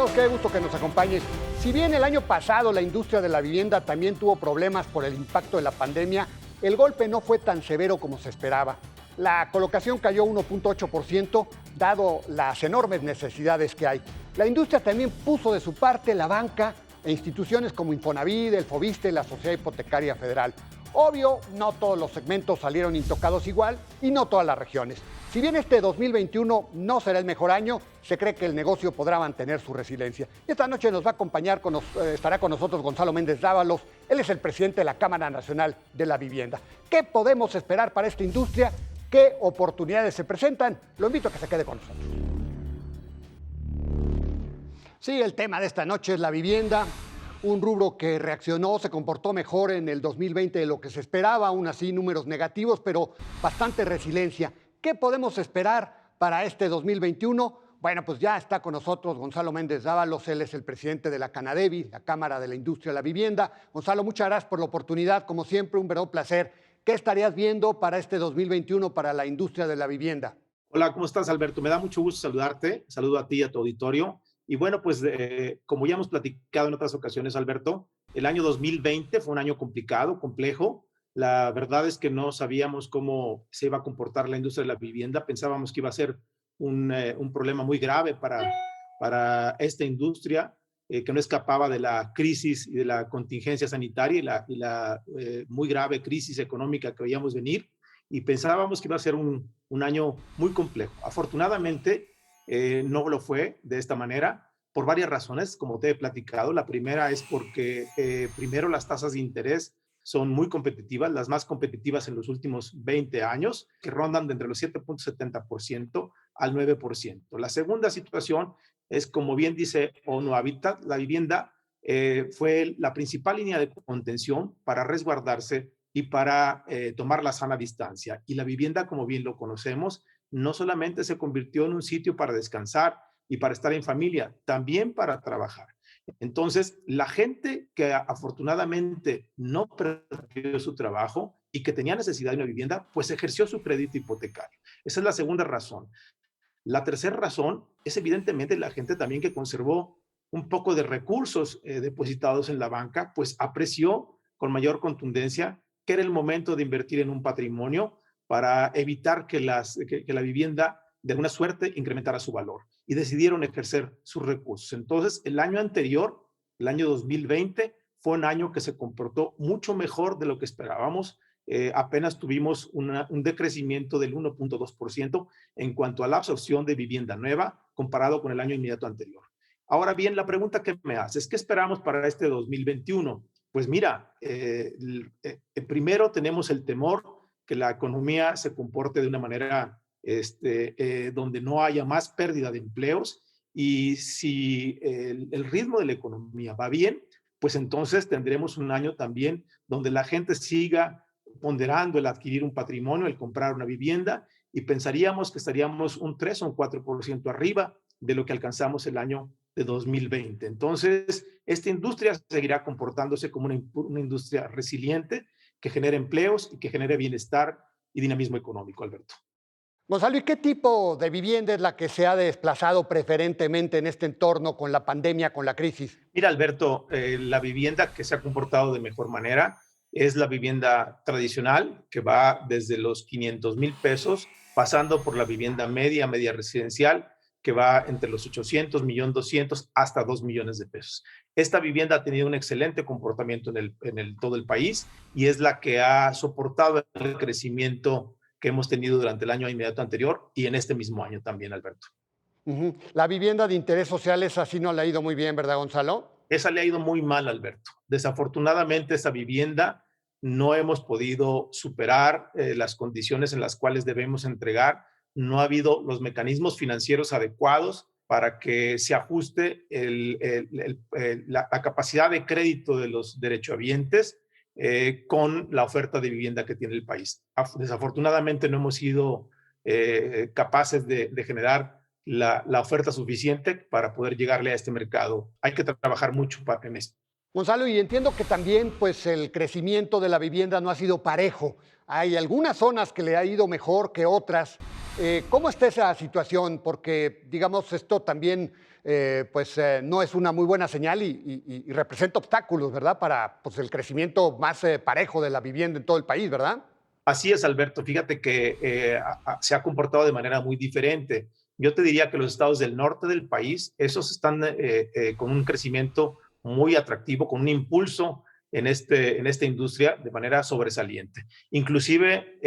amigos, qué gusto que nos acompañen. Si bien el año pasado la industria de la vivienda también tuvo problemas por el impacto de la pandemia, el golpe no fue tan severo como se esperaba. La colocación cayó 1.8%, dado las enormes necesidades que hay. La industria también puso de su parte la banca e instituciones como Infonavit, el Fobiste y la Sociedad Hipotecaria Federal. Obvio, no todos los segmentos salieron intocados igual y no todas las regiones. Si bien este 2021 no será el mejor año, se cree que el negocio podrá mantener su resiliencia. Esta noche nos va a acompañar, estará con nosotros Gonzalo Méndez Dávalos. Él es el presidente de la Cámara Nacional de la Vivienda. ¿Qué podemos esperar para esta industria? ¿Qué oportunidades se presentan? Lo invito a que se quede con nosotros. Sí, el tema de esta noche es la vivienda. Un rubro que reaccionó, se comportó mejor en el 2020 de lo que se esperaba, aún así números negativos, pero bastante resiliencia. ¿Qué podemos esperar para este 2021? Bueno, pues ya está con nosotros Gonzalo Méndez Dávalos, él es el presidente de la Canadevi, la Cámara de la Industria de la Vivienda. Gonzalo, muchas gracias por la oportunidad, como siempre, un verdadero placer. ¿Qué estarías viendo para este 2021 para la industria de la vivienda? Hola, ¿cómo estás, Alberto? Me da mucho gusto saludarte. Saludo a ti y a tu auditorio. Y bueno, pues como ya hemos platicado en otras ocasiones, Alberto, el año 2020 fue un año complicado, complejo. La verdad es que no sabíamos cómo se iba a comportar la industria de la vivienda. Pensábamos que iba a ser un problema muy grave para esta industria, que no escapaba de la crisis y de la contingencia sanitaria y la muy grave crisis económica que veíamos venir. Y pensábamos que iba a ser un año muy complejo. Afortunadamente, no lo fue de esta manera por varias razones, como te he platicado. La primera es porque primero las tasas de interés son muy competitivas, las más competitivas en los últimos 20 años, que rondan de entre los 7.70% al 9%. La segunda situación es, como bien dice ONU Habitat, la vivienda fue la principal línea de contención para resguardarse y para tomar la sana distancia. Y la vivienda, como bien lo conocemos, no solamente se convirtió en un sitio para descansar y para estar en familia, también para trabajar. Entonces, la gente que afortunadamente no perdió su trabajo y que tenía necesidad de una vivienda, pues ejerció su crédito hipotecario. Esa es la segunda razón. La tercera razón es evidentemente la gente también que conservó un poco de recursos depositados en la banca, pues apreció con mayor contundencia que era el momento de invertir en un patrimonio para evitar que la vivienda de alguna suerte incrementara su valor y decidieron ejercer sus recursos. Entonces, el año anterior, el año 2020, fue un año que se comportó mucho mejor de lo que esperábamos. Apenas tuvimos un decrecimiento del 1.2% en cuanto a la absorción de vivienda nueva comparado con el año inmediato anterior. Ahora bien, la pregunta que me haces, ¿qué esperamos para este 2021? Pues mira, primero tenemos el temor que la economía se comporte de una manera donde no haya más pérdida de empleos y si el ritmo de la economía va bien, pues entonces tendremos un año también donde la gente siga ponderando el adquirir un patrimonio, el comprar una vivienda y pensaríamos que estaríamos un 3 o un 4% arriba de lo que alcanzamos el año de 2020. Entonces, esta industria seguirá comportándose como una industria resiliente que genere empleos y que genere bienestar y dinamismo económico, Alberto. Gonzalo, ¿y qué tipo de vivienda es la que se ha desplazado preferentemente en este entorno con la pandemia, con la crisis? Mira, Alberto, la vivienda que se ha comportado de mejor manera es la vivienda tradicional, que va desde los 500,000 pesos, pasando por la vivienda media, media residencial, que va entre los 800, 1.200.000 hasta 2 millones de pesos. Esta vivienda ha tenido un excelente comportamiento en todo el país y es la que ha soportado el crecimiento que hemos tenido durante el año inmediato anterior y en este mismo año también, Alberto. La vivienda de interés social es así, no le ha ido muy bien, ¿verdad, Gonzalo? Esa le ha ido muy mal, Alberto. Desafortunadamente, esa vivienda no hemos podido superar las condiciones en las cuales debemos entregar. No ha habido los mecanismos financieros adecuados para que se ajuste la capacidad de crédito de los derechohabientes con la oferta de vivienda que tiene el país. Desafortunadamente no hemos sido capaces de generar la oferta suficiente para poder llegarle a este mercado. Hay que trabajar mucho en esto. Gonzalo, y entiendo que también pues, el crecimiento de la vivienda no ha sido parejo. Hay algunas zonas que le ha ido mejor que otras. ¿Cómo está esa situación? Porque, digamos, esto también no es una muy buena señal y representa obstáculos, ¿verdad? Para pues, el crecimiento más parejo de la vivienda en todo el país, ¿verdad? Así es, Alberto. Fíjate que se ha comportado de manera muy diferente. Yo te diría que los estados del norte del país, esos están con un crecimiento muy atractivo, con un impulso en esta industria de manera sobresaliente. Inclusive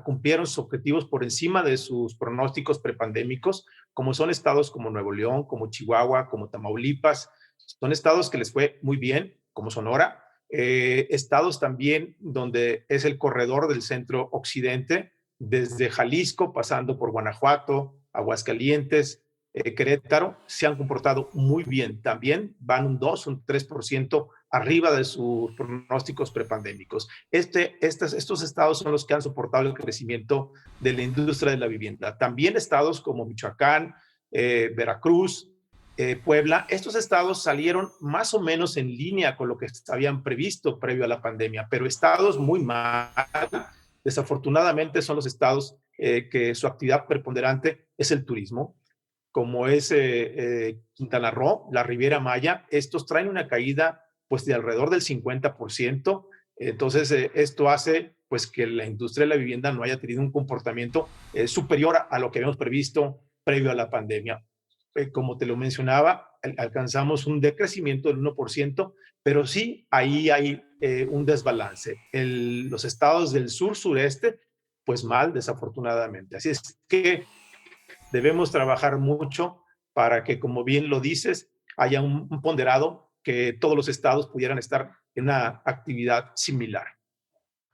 cumplieron sus objetivos por encima de sus pronósticos prepandémicos, como son estados como Nuevo León, como Chihuahua, como Tamaulipas. Son estados que les fue muy bien, como Sonora, estados también donde es el corredor del centro occidente, desde Jalisco, pasando por Guanajuato, Aguascalientes, Querétaro, se han comportado muy bien. También van un 2, un 3% arriba de sus pronósticos prepandémicos. Estos estados son los que han soportado el crecimiento de la industria de la vivienda. También estados como Michoacán, Veracruz, Puebla, estos estados salieron más o menos en línea con lo que habían previsto previo a la pandemia, pero estados muy mal, desafortunadamente son los estados que su actividad preponderante es el turismo, como es Quintana Roo, la Riviera Maya. Estos traen una caída pues de alrededor del 50%. Entonces esto hace pues que la industria de la vivienda no haya tenido un comportamiento superior a lo que habíamos previsto previo a la pandemia. Como te lo mencionaba, alcanzamos un decrecimiento del 1%, pero sí ahí hay un desbalance. Los estados del sur-sureste, pues mal, desafortunadamente. Así es que debemos trabajar mucho para que, como bien lo dices, haya un ponderado que todos los estados pudieran estar en una actividad similar.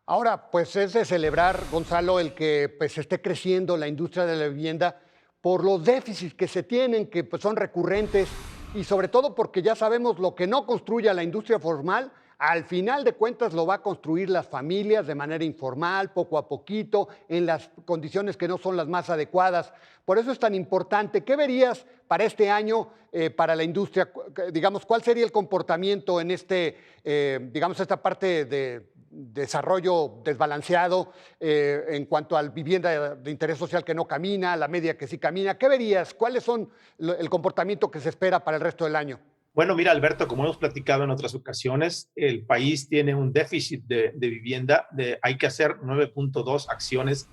Ahora, pues es de celebrar, Gonzalo, el que pues, esté creciendo la industria de la vivienda por los déficits que se tienen, que pues, son recurrentes, y sobre todo porque ya sabemos lo que no construya la industria formal, al final de cuentas lo va a construir las familias de manera informal, poco a poquito, en las condiciones que no son las más adecuadas. Por eso es tan importante. ¿Qué verías para este año, para la industria? Digamos, ¿cuál sería el comportamiento en digamos, esta parte de desarrollo desbalanceado en cuanto a la vivienda de interés social que no camina, la media que sí camina? ¿Qué verías? ¿Cuáles son el comportamiento que se espera para el resto del año? Bueno, mira, Alberto, como hemos platicado en otras ocasiones, el país tiene un déficit de vivienda. Hay que hacer 9.2 acciones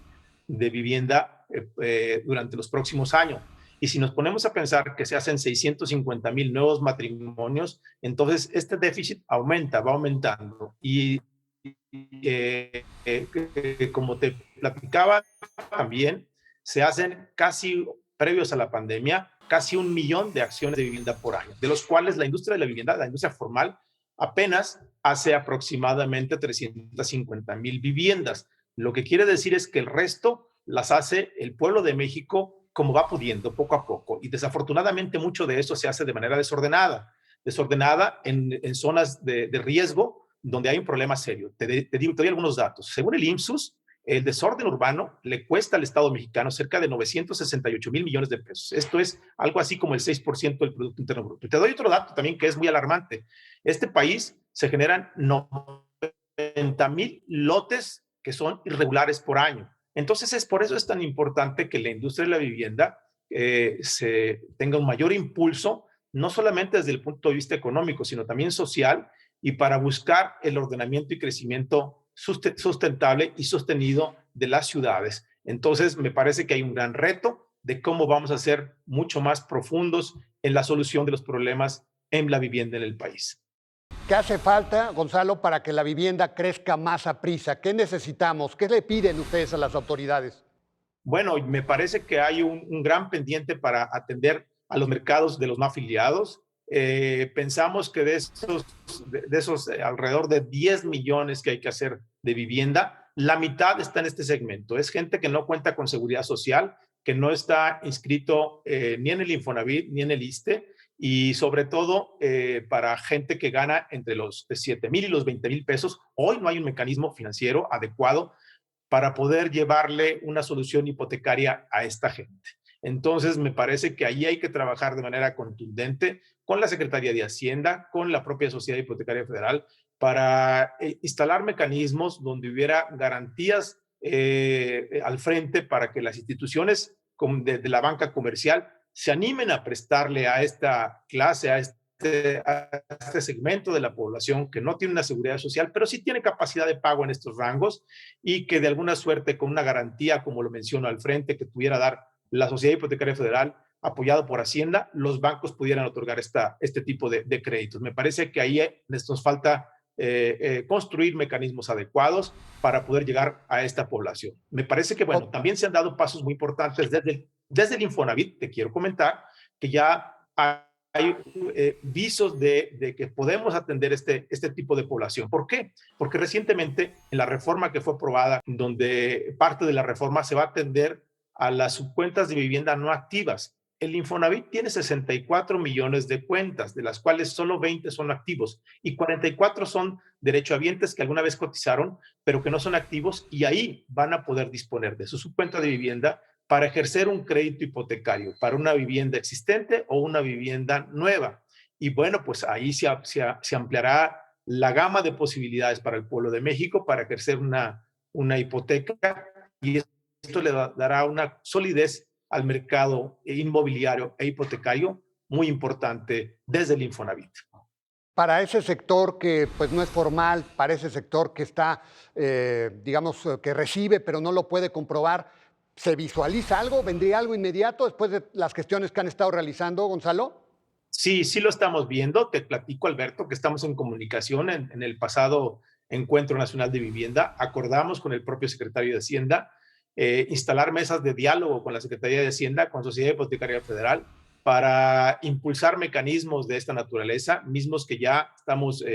de vivienda durante los próximos años. Y si nos ponemos a pensar que se hacen 650,000 nuevos matrimonios, entonces este déficit aumenta, va aumentando. Y como te platicaba también, se hacen casi previos a la pandemia, casi 1 millón de acciones de vivienda por año, de los cuales la industria de la vivienda, la industria formal, apenas hace aproximadamente 350,000 viviendas. Lo que quiere decir es que el resto las hace el pueblo de México como va pudiendo, poco a poco. Y desafortunadamente mucho de eso se hace de manera desordenada, en zonas de riesgo, donde hay un problema serio. Te doy algunos datos. Según el IMSS, el desorden urbano le cuesta al Estado mexicano cerca de 968,000 millones de pesos. Esto es algo así como el 6% del Producto Interno Bruto. Y te doy otro dato también que es muy alarmante. Este país se generan 90,000 lotes que son irregulares por año. Entonces, por eso es tan importante que la industria de la vivienda tenga un mayor impulso, no solamente desde el punto de vista económico, sino también social, y para buscar el ordenamiento y crecimiento sustentable y sostenido de las ciudades. Entonces, me parece que hay un gran reto de cómo vamos a ser mucho más profundos en la solución de los problemas en la vivienda en el país. ¿Qué hace falta, Gonzalo, para que la vivienda crezca más a prisa? ¿Qué necesitamos? ¿Qué le piden ustedes a las autoridades? Bueno, me parece que hay un gran pendiente para atender a los mercados de los no afiliados. Pensamos que de esos alrededor de 10 millones que hay que hacer de vivienda, la mitad está en este segmento. Es gente que no cuenta con seguridad social, que no está inscrito ni en el Infonavit ni en el ISSSTE, y sobre todo para gente que gana entre los 7,000 y los 20,000 pesos. Hoy no hay un mecanismo financiero adecuado para poder llevarle una solución hipotecaria a esta gente. Entonces, me parece que ahí hay que trabajar de manera contundente con la Secretaría de Hacienda, con la propia Sociedad Hipotecaria Federal, para instalar mecanismos donde hubiera garantías al frente para que las instituciones de la banca comercial se animen a prestarle a esta clase, a este segmento de la población que no tiene una seguridad social, pero sí tiene capacidad de pago en estos rangos y que de alguna suerte con una garantía, como lo menciono al frente, que pudiera dar la Sociedad Hipotecaria Federal, apoyado por Hacienda, los bancos pudieran otorgar este tipo de créditos. Me parece que ahí nos falta construir mecanismos adecuados para poder llegar a esta población. Me parece que, bueno, también se han dado pasos muy importantes desde el Infonavit, te quiero comentar, que ya hay visos de que podemos atender este tipo de población. ¿Por qué? Porque recientemente en la reforma que fue aprobada, donde parte de la reforma se va a atender a las subcuentas de vivienda no activas. El Infonavit tiene 64 millones de cuentas, de las cuales solo 20 son activos y 44 son derechohabientes que alguna vez cotizaron, pero que no son activos, y ahí van a poder disponer de su subcuenta de vivienda para ejercer un crédito hipotecario para una vivienda existente o una vivienda nueva. Y bueno, pues ahí se ampliará la gama de posibilidades para el pueblo de México para ejercer una hipoteca, y esto le dará una solidez al mercado inmobiliario e hipotecario muy importante desde el Infonavit. Para ese sector que pues no es formal, para ese sector que está, digamos, que recibe pero no lo puede comprobar, ¿se visualiza algo? ¿Vendría algo inmediato después de las gestiones que han estado realizando, Gonzalo? Sí, sí lo estamos viendo. Te platico, Alberto, que estamos en comunicación. En el pasado Encuentro Nacional de Vivienda acordamos con el propio secretario de Hacienda instalar mesas de diálogo con la Secretaría de Hacienda, con Sociedad Hipotecaria Federal, para impulsar mecanismos de esta naturaleza, mismos que ya estamos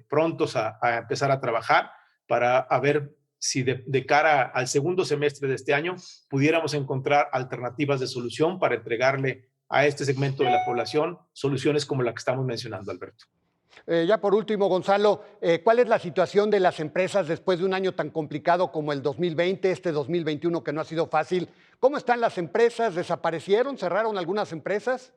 prontos a empezar a trabajar para ver si de cara al segundo semestre de este año pudiéramos encontrar alternativas de solución para entregarle a este segmento de la población soluciones como la que estamos mencionando, Alberto. Ya por último, Gonzalo, ¿cuál es la situación de las empresas después de un año tan complicado como el 2020, este 2021 que no ha sido fácil? ¿Cómo están las empresas? ¿Desaparecieron? ¿Cerraron algunas empresas?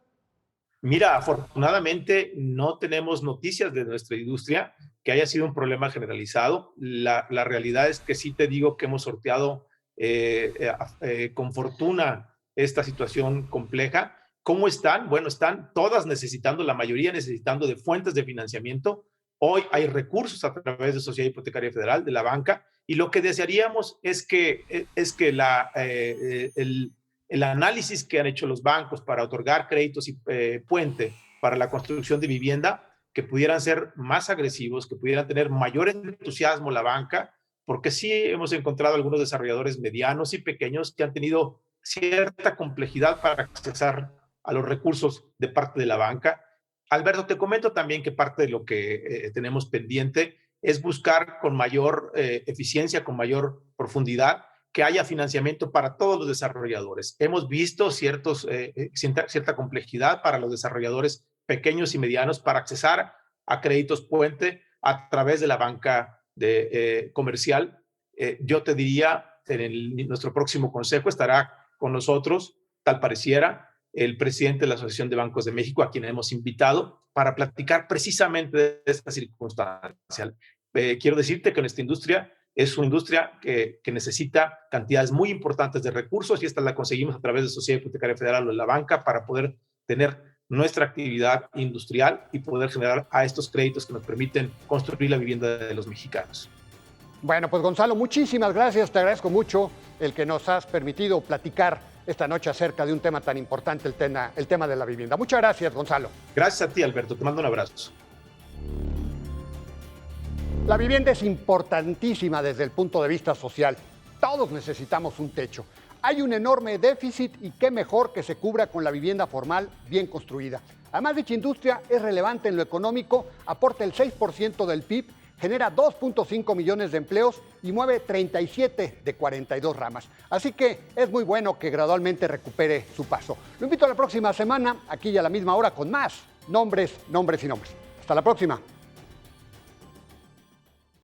Mira, afortunadamente no tenemos noticias de nuestra industria que haya sido un problema generalizado. La realidad es que sí te digo que hemos sorteado con fortuna esta situación compleja. ¿Cómo están? Bueno, están todas necesitando, la mayoría necesitando de fuentes de financiamiento. Hoy hay recursos a través de Sociedad Hipotecaria Federal, de la banca, y lo que desearíamos es que el análisis que han hecho los bancos para otorgar créditos y puente para la construcción de vivienda, que pudieran ser más agresivos, que pudieran tener mayor entusiasmo la banca, porque sí hemos encontrado algunos desarrolladores medianos y pequeños que han tenido cierta complejidad para accesar a los recursos de parte de la banca. Alberto, te comento también que parte de lo que tenemos pendiente es buscar con mayor eficiencia, con mayor profundidad, que haya financiamiento para todos los desarrolladores. Hemos visto cierta complejidad para los desarrolladores pequeños y medianos para accesar a créditos puente a través de la banca comercial. Yo te diría, nuestro próximo consejo estará con nosotros, tal pareciera, el presidente de la Asociación de Bancos de México, a quien hemos invitado para platicar precisamente de esta circunstancia. Quiero decirte que nuestra industria es una industria que necesita cantidades muy importantes de recursos, y esta la conseguimos a través de Sociedad Hipotecaria Federal o de la banca para poder tener nuestra actividad industrial y poder generar a estos créditos que nos permiten construir la vivienda de los mexicanos. Bueno, pues Gonzalo, muchísimas gracias. Te agradezco mucho el que nos has permitido platicar esta noche acerca de un tema tan importante, el tema de la vivienda. Muchas gracias, Gonzalo. Gracias a ti, Alberto. Te mando un abrazo. La vivienda es importantísima desde el punto de vista social. Todos necesitamos un techo. Hay un enorme déficit y qué mejor que se cubra con la vivienda formal bien construida. Además, dicha industria es relevante en lo económico, aporta el 6% del PIB, genera 2.5 millones de empleos y mueve 37 de 42 ramas. Así que es muy bueno que gradualmente recupere su paso. Lo invito a la próxima semana, aquí a la misma hora, con más nombres, nombres y nombres. Hasta la próxima.